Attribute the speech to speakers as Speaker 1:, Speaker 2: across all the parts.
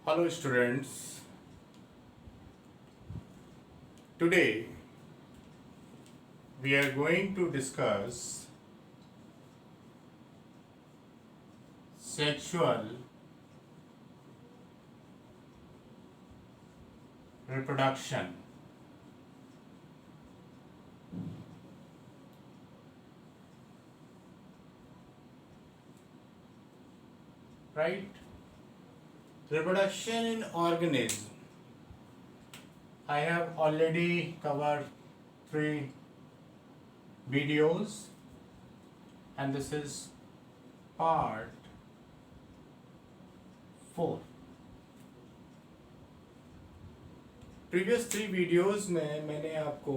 Speaker 1: Hello students, today we are going to discuss sexual reproduction. Right? Reproduction in organism. I have already covered 3 videos and this is part 4. Previous 3 videos में मैंने आपको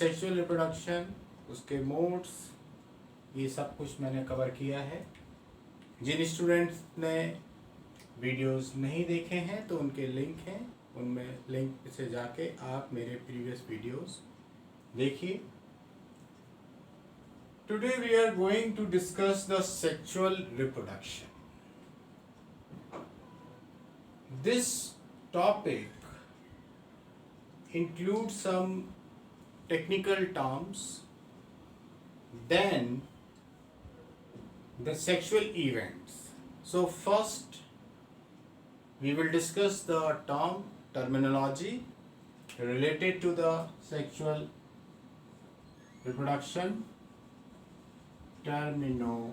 Speaker 1: sexual reproduction, उसके modes, ये सब कुछ मैंने cover किया है. जिन स्टूडेंट्स ने वीडियोस नहीं देखे हैं तो उनके लिंक हैं, उनमें लिंक से जाके आप मेरे प्रीवियस वीडियोस देखिए. Today we are going to discuss the sexual reproduction. This topic includes some technical terms, then the sexual events. So first we will discuss the terminology related to the sexual reproduction. Terminology.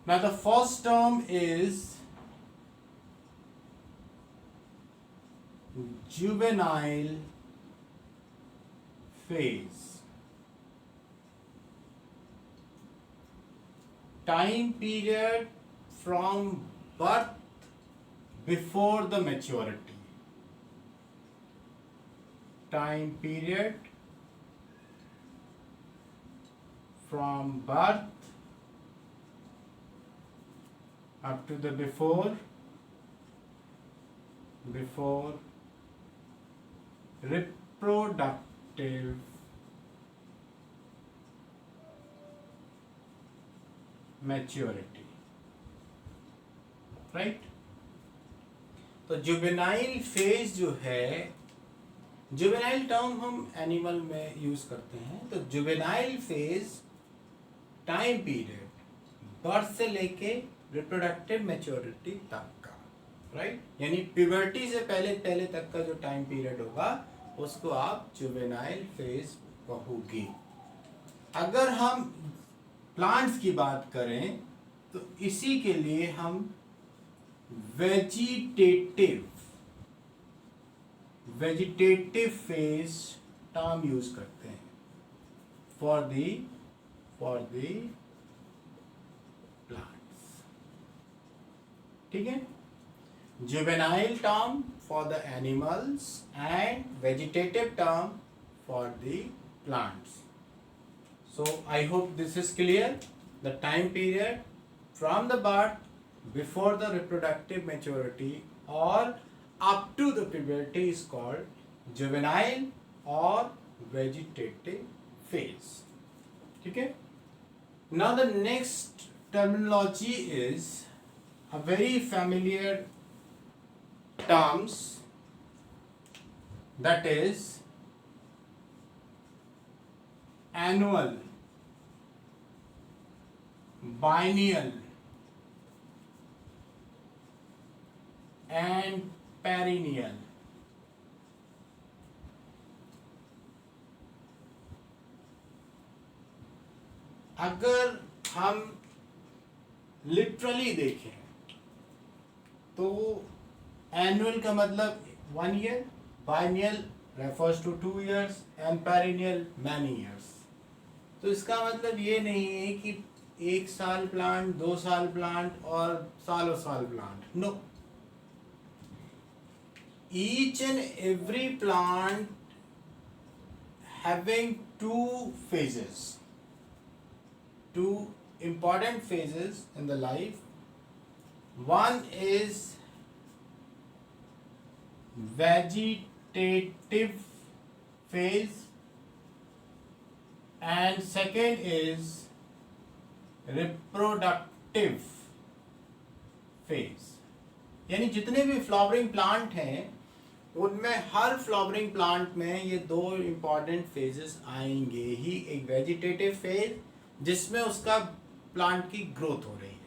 Speaker 1: Now the first term is juvenile phase. Time period from birth before the maturity. Time period from birth up to the before reproductive maturity. Right? तो juvenile phase जो है, juvenile term हम animal में use करते हैं. तो juvenile phase time period birth से लेके रिप्रोडक्टिव मैच्योरिटी तक का, राइट? यानी प्यूबर्टी से पहले तक का जो टाइम पीरियड होगा उसको आप जुवेनाइल फेज कहोगे. अगर हम प्लांट्स की बात करें तो इसी के लिए हम वेजिटेटिव फेज टर्म यूज करते हैं फॉर द प्लांट्स. ठीक है? Juvenile term for the animals and vegetative term for the plants. So I hope this is clear. The time period from the birth before the reproductive maturity or up to the puberty is called juvenile or vegetative phase. Okay? Now the next terminology is a very familiar terms, that is annual, biennial and perennial. अगर हम literally देखें तो annual का मतलब 1 year, biennial refers to 2 years and perennial many years. तो इसका मतलब ये नहीं है कि 1 साल प्लांट, 2 साल प्लांट और सालों साल plant. No, each and every plant having 2 phases, 2 important phases in the life. One is vegetative phase and second is reproductive phase, यानी जितने भी फ्लावरिंग प्लांट हैं उनमें हर फ्लावरिंग प्लांट में ये दो इंपॉर्टेंट फेजेस आएंगे ही। एक वेजिटेटिव फेज जिसमें उसका प्लांट की ग्रोथ हो रही है,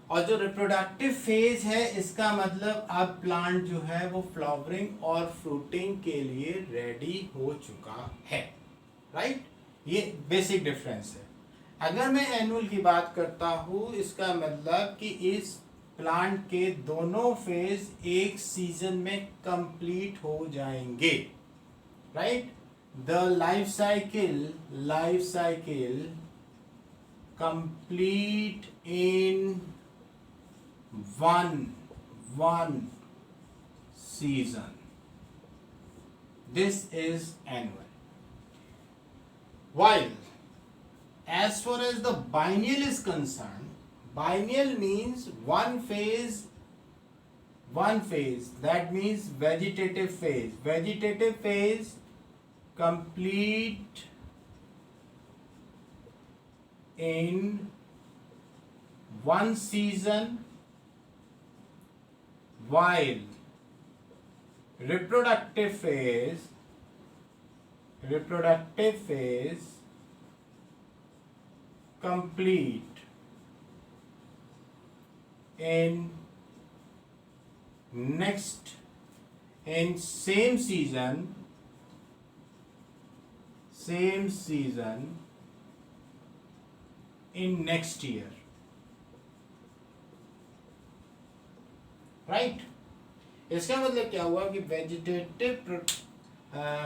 Speaker 1: और जो रिप्रोडक्टिव फेज है इसका मतलब अब प्लांट जो है वो फ्लावरिंग और फ्रूटिंग के लिए रेडी हो चुका है। राइट, ये बेसिक डिफरेंस है। अगर मैं एनुअल की बात करता हूँ इसका मतलब कि इस प्लांट के दोनों फेज एक सीजन में कंप्लीट हो जाएंगे। Right, the life cycle complete in one season. This is annual. While as far as the biennial is concerned, biennial means one phase, that means vegetative phase complete in one season, while reproductive phase complete in same season in next year. Right, इसका मतलब क्या हुआ कि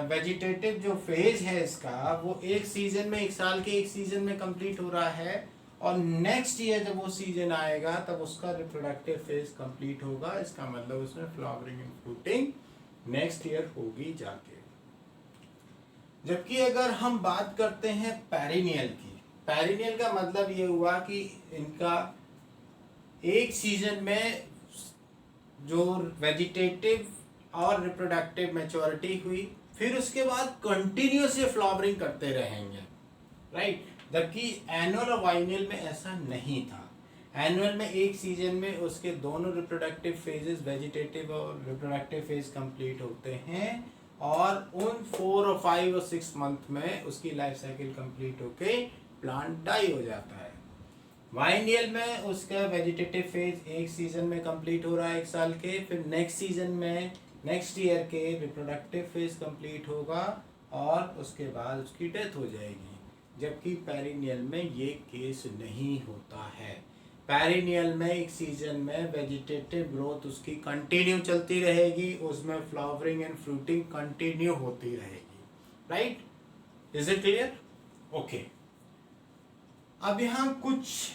Speaker 1: vegetative जो phase है इसका वो एक सीजन में, एक साल के एक सीजन में कंप्लीट हो रहा है, और नेक्स्ट ईयर जब वो सीजन आएगा तब उसका रिप्रोडक्टिव फेज कंप्लीट होगा। इसका मतलब उसमें flowering and fruiting next year होगी जाके। जबकि अगर हम बात करते हैं पेरिनियल की, पेरिनियल का मतलब ये हुआ कि इनका एक सीजन में जो वेजिटेटिव और रिप्रोडक्टिव मैच्योरिटी हुई, फिर उसके बाद कंटिन्यूअसली फ्लावरिंग करते रहेंगे। राइट, जबकि एनुअल और बाइनियल में ऐसा नहीं था। एनुअल में एक सीजन में उसके दोनों रिप्रोडक्टिव फेजेस, वेजिटेटिव और रिप्रोडक्टिव फेज कंप्लीट होते हैं, और उन 4 और 5 और 6 मंथ में उसकी लाइफ साइकिल कंप्लीट होके प्लांट डाई हो जाता है। बाइनियल में उसका वेजिटेटिव फेज एक सीजन में कंप्लीट हो रहा है एक साल के, फिर नेक्स्ट सीजन में नेक्स्ट ईयर के रिप्रोडक्टिव फेज कंप्लीट होगा और उसके बाद उसकी डेथ हो जाएगी। जबकि पेरिनियल में ये केस नहीं होता है। पेरिनियल में एक सीजन में वेजिटेटिव ग्रोथ उसकी कंटिन्यू चलती रहेगी, उसमें फ्लावरिंग एंड फ्रूटिंग कंटिन्यू होती रहेगी। Right, is it clear? Okay, अब यहाँ कुछ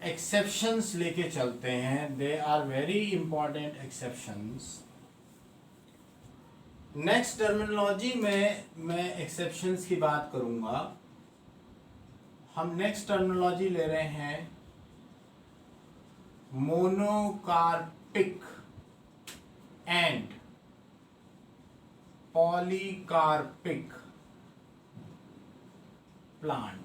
Speaker 1: एक्सेप्शंस लेके चलते हैं। They are very important exceptions. Next terminology में मैं एक्सेप्शंस की बात करूंगा। हम नेक्स्ट टर्मिनोलॉजी ले रहे हैं monocarpic and polycarpic plants.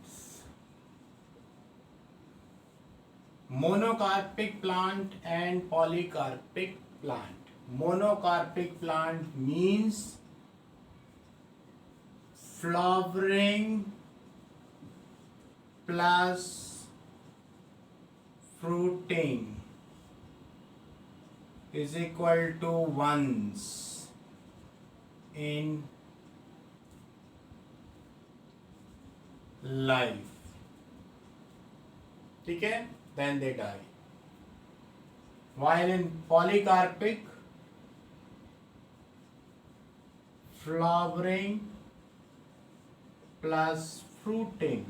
Speaker 1: monocarpic plant and polycarpic plant. Monocarpic plant means flowering plus fruiting is equal to once in life. ठीक है, then they die. While in polycarpic, flowering plus fruiting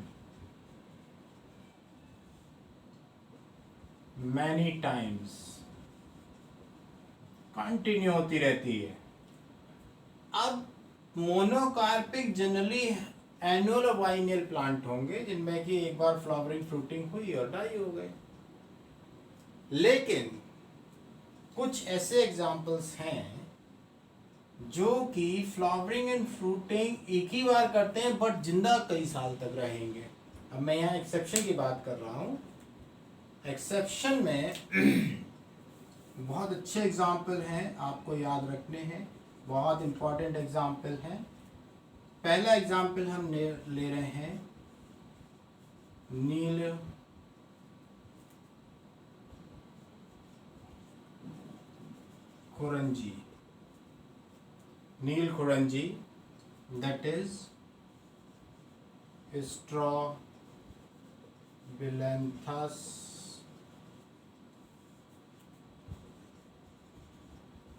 Speaker 1: many times continue होती रहती है। अब monocarpic generally annual और biennial plant होंगे जिनमें कि एक बार फ्लावरिंग फ्रूटिंग हुई और डाई हो गए। लेकिन कुछ ऐसे एग्जाम्पल्स हैं जो कि फ्लावरिंग एंड फ्रूटिंग एक ही बार करते हैं बट जिंदा कई साल तक रहेंगे। अब मैं यहाँ एक्सेप्शन की बात कर रहा हूँ। एक्सेप्शन में बहुत अच्छे एग्जाम्पल हैं, आपको याद रखने हैं, बहुत इम्पोर्टेंट एग्जाम्पल हैं। पहला एग्जाम्पल हम ले रहे हैं नील खुरंजी। नील खुरंजी, that is Strobilanthes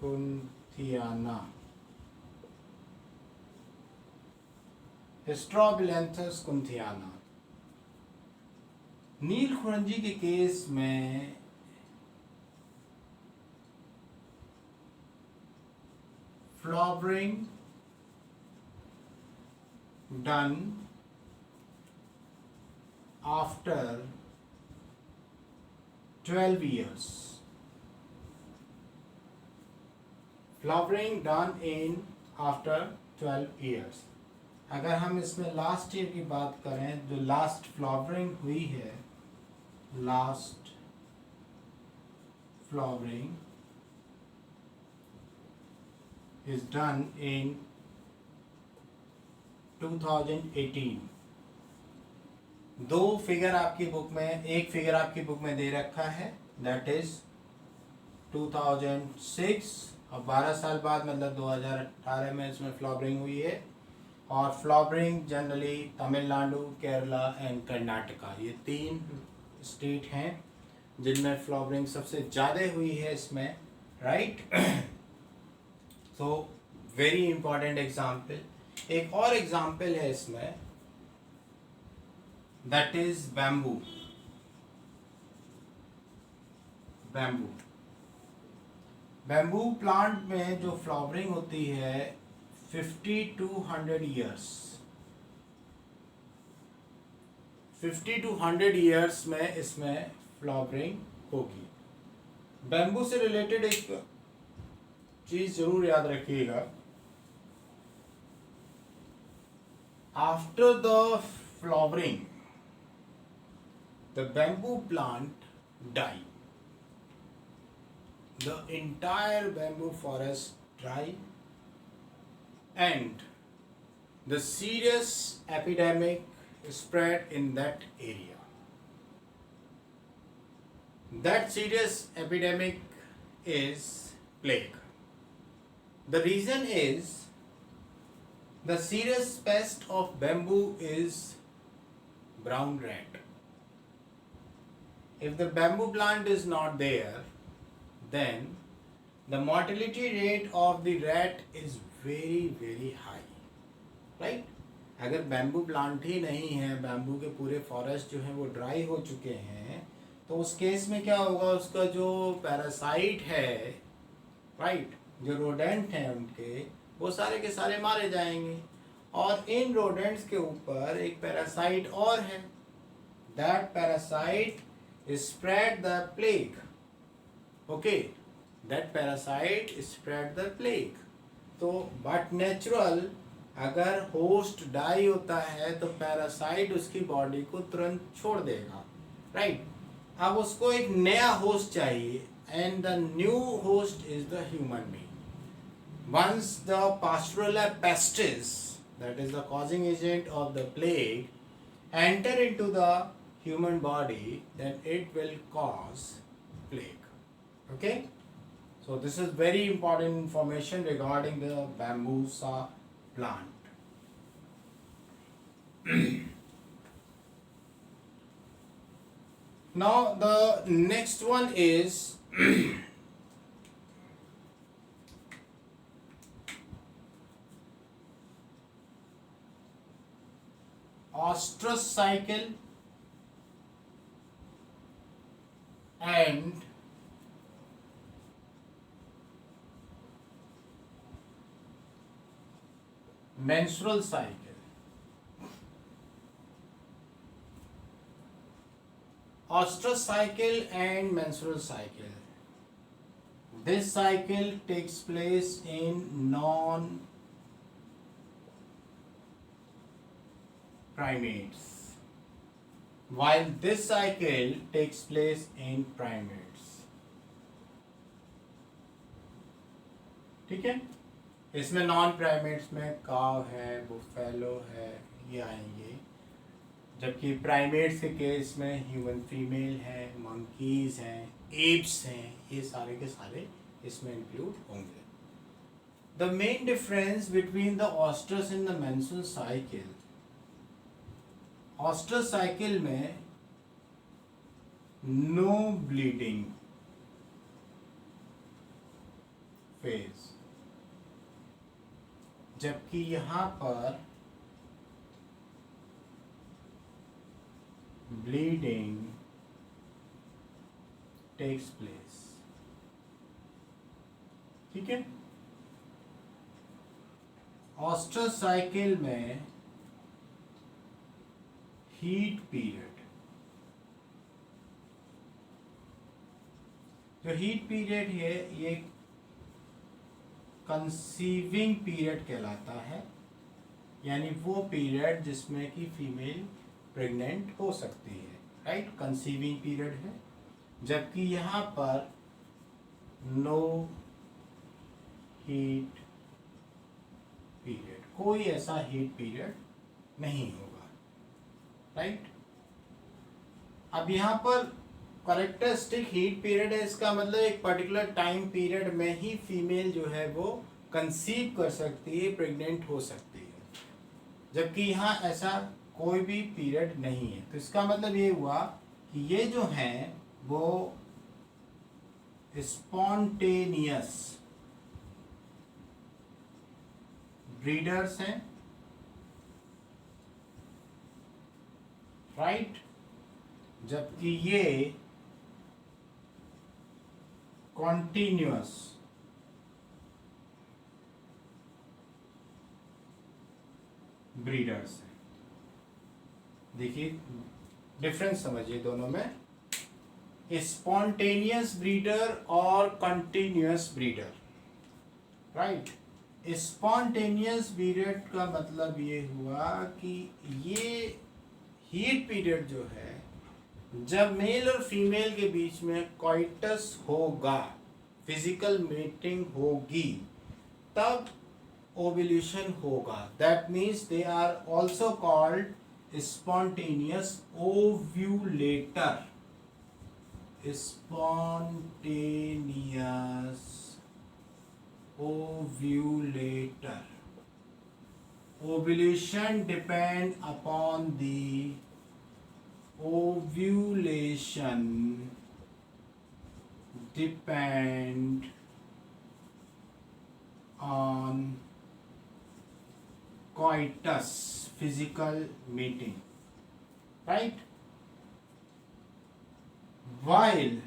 Speaker 1: kunthiana। Strobilanthes kunthiana। नील खुरंजी के केस में flowering done after 12 years। Flowering done in after 12 years। अगर हम इसमें लास्ट ईयर की बात करें, जो लास्ट फ्लावरिंग हुई है, last flowering is done in 2018। दो फिगर आपकी बुक में, एक फिगर आपकी बुक में दे रखा है, दैट इज 2006, और 12 साल बाद मतलब 2018 में इसमें फ्लावरिंग हुई है। और flowering generally Tamil Nadu, Kerala and Karnataka, ये 3 स्टेट हैं जिनमें फ्लावरिंग सबसे ज़्यादा हुई है इसमें, राइट। तो वेरी इंपॉर्टेंट एग्जाम्पल। एक और एग्जाम्पल है इसमें, that is bamboo. Bamboo bamboo plant में जो फ्लावरिंग होती है 50 to 100 ईयर्स, 50 to 100 ईयर्स में इसमें फ्लावरिंग होगी। बैम्बू से रिलेटेड एक चीज जरूर याद रखिएगा, after the flowering the bamboo plant die, the entire bamboo forest dry and the serious epidemic spread in that area। That serious epidemic is plague। The reason is the serious pest of bamboo is brown rat। If the bamboo plant is not there, then the mortality rate of the rat is very high, right। अगर bamboo plant ही नहीं है, bamboo के पूरे forest जो हैं वो dry हो चुके हैं, तो उस केस में क्या होगा, उसका जो पैरासाइट है, राइट, जो रोडेंट हैं उनके, वो सारे के सारे मारे जाएंगे। और इन रोडेंट्स के ऊपर एक पैरासाइट और है, that parasite spread the plague. Okay, that parasite spread the plague. तो बट नेचुरल, अगर होस्ट डाई होता है तो पैरासाइट उसकी बॉडी को तुरंत छोड़ देगा, राइट। अब उसको एक नया होस्ट चाहिए, and the new host is the human being. Once the Pasteurella pestis, that is the causing agent of the plague, enter into the human body, then it will cause plague। Okay, so this is very important information regarding the bambusa plant। Now the next one is ostrich cycle and menstrual cycle। Ostrich cycle and menstrual cycle, this cycle takes place in non-primates। while this cycle takes place in primates. ठीक है, इसमें non primates में काव है, buffalo है, ये आएंगे, जबकि प्राइमेट्स के केस में ह्यूमन फीमेल है, मंकीज हैं, एप्स हैं, ये सारे के सारे इसमें इंक्लूड होंगे. The main difference between the ostrus and the menstrual cycle, ostrus cycle में no bleeding phase, जबकि यहाँ पर bleeding takes place. ठीक है, ऑस्ट्रस साइकिल में हीट पीरियड, जो हीट पीरियड है ये कंसीविंग पीरियड कहलाता है, यानी वो पीरियड जिसमें कि फीमेल प्रेग्नेंट हो सकती है, राइट, कंसीविंग पीरियड है. जबकि यहाँ पर नो हीट पीरियड, कोई ऐसा हीट पीरियड नहीं होगा, राइट. अब यहाँ पर करेक्टरिस्टिक हीट पीरियड है, इसका मतलब एक पर्टिकुलर टाइम पीरियड में ही फीमेल जो है वो कंसीव कर सकती है, प्रेग्नेंट हो सकती है, जबकि यहाँ ऐसा कोई भी पीरियड नहीं है. तो इसका मतलब ये हुआ कि ये जो हैं वो स्पॉन्टेनियस ब्रीडर्स हैं, राइट, जबकि ये कॉन्टिन्यूअस ब्रीडर्स हैं. देखिए डिफरेंस समझिए दोनों में, स्पॉन्टेनियस ब्रीडर और continuous breeder, right. Spontaneous breeder का मतलब ये हुआ कि ये हीट पीरियड जो है, जब मेल और फीमेल के बीच में कॉइटस होगा, फिजिकल मीटिंग होगी, तब ओव्यूलेशन होगा. That means they are also called spontaneous ovulator. Spontaneous ovulator. Ovulation depend upon the ovulation depend on coitus, physical meeting, right. While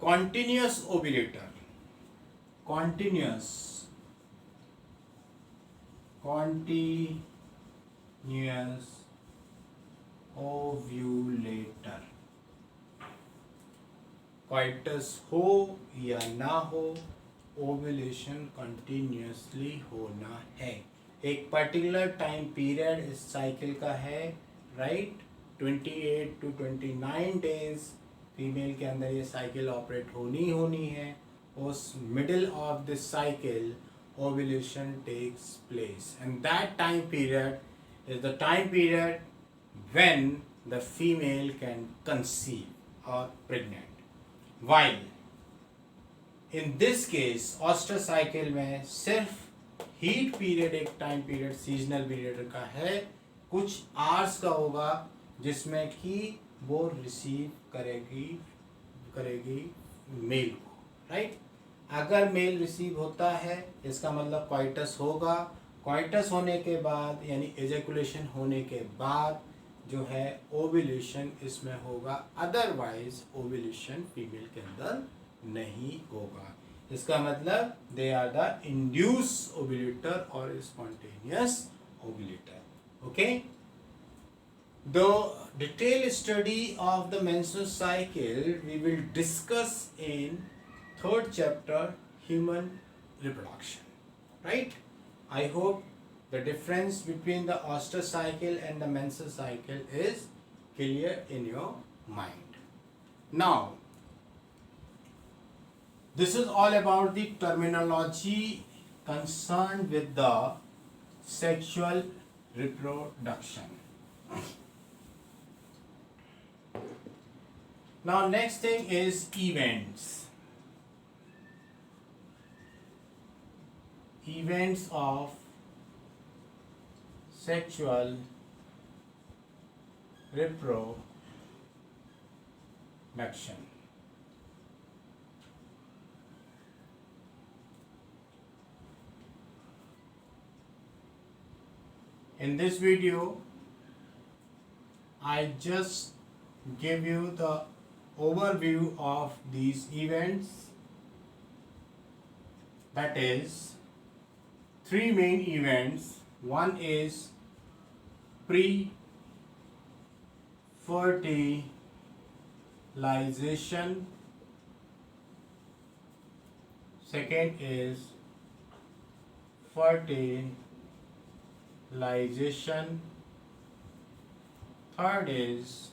Speaker 1: continuous ovulator, continuous ovulator, coitus हो या ना हो, ओव्यूलेशन कंटिन्यूसली होना है. एक पर्टिकुलर टाइम पीरियड इस cycle का है, राइट. 28 to 29 डेज फीमेल के अंदर ये साइकिल ऑपरेट होनी है. उस middle of this cycle ovulation takes place, and that time period is the time period when the female can conceive और pregnant. While in this case oestrus cycle में सिर्फ heat period एक time period seasonal period का है, कुछ hours का होगा, जिसमें कि वो रिसीव करेगी मेल को, राइट. अगर मेल रिसीव होता है इसका मतलब कॉइटस होगा. कॉइटस होने के बाद यानी एजेकुलेशन होने के बाद जो है ओव्यूलेशन इसमें होगा, अदरवाइज ओव्यूलेशन फीमेल के अंदर नहीं होगा. इसका मतलब they are the induce ovulator और spontaneous ovulator. Okay. The detailed study of the menstrual cycle we will discuss in third chapter, human reproduction, right. I hope the difference between the Oster cycle and the menstrual cycle is clear in your mind. Now, this is all about the terminology concerned with the sexual reproduction. Now, next thing is events. Events of sexual reproduction. In this video, I just give you the overview of these events. That is, three main events. One is pre-fertilization. Second is fertilization. Third is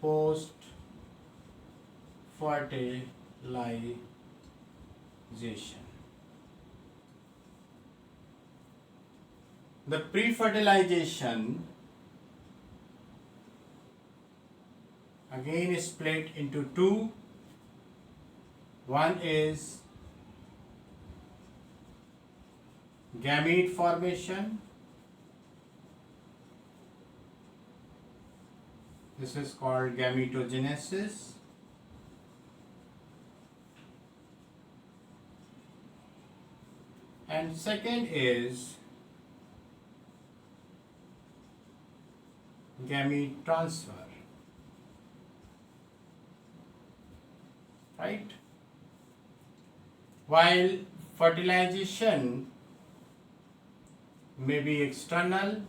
Speaker 1: post-fertilization. The pre-fertilization again is split into two. One is gamete formation. This is called gametogenesis. And second is gamete transfer. Right? While fertilization may be external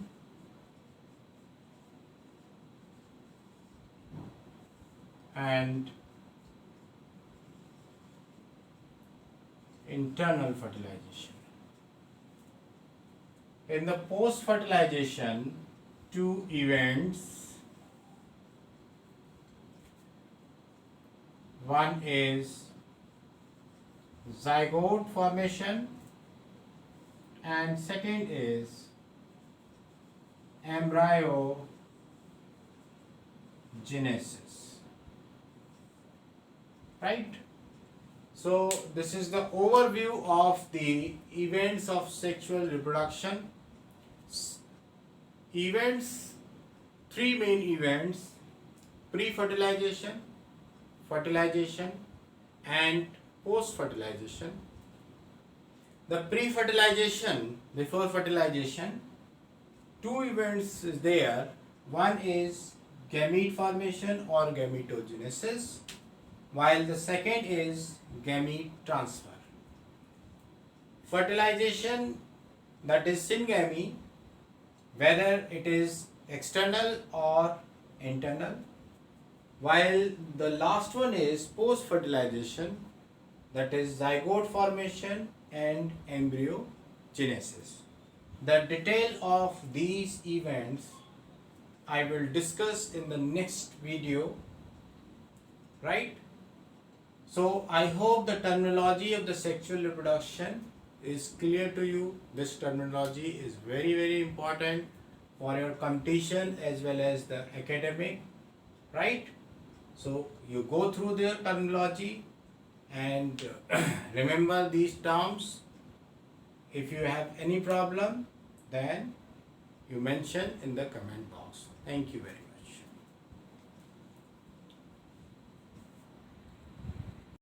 Speaker 1: and internal fertilization. In the post-fertilization, two events. One is zygote formation and second is embryogenesis. Right? So this is the overview of the events of sexual reproduction. Events, three main events: pre-fertilization, fertilization and post-fertilization. The pre-fertilization, before fertilization, two events is there. One is gamete formation or gametogenesis, while the second is gamete transfer. Fertilization, that is syngamy, whether it is external or internal, while the last one is post-fertilization, that is zygote formation and embryogenesis. The detail of these events I will discuss in the next video, right? So I hope the terminology of the sexual reproduction is clear to you. This terminology is very, very important for your competition as well as the academic, right? So you go through their terminology and remember these terms. If you have any problem, then you mention in the comment box. Thank you very much.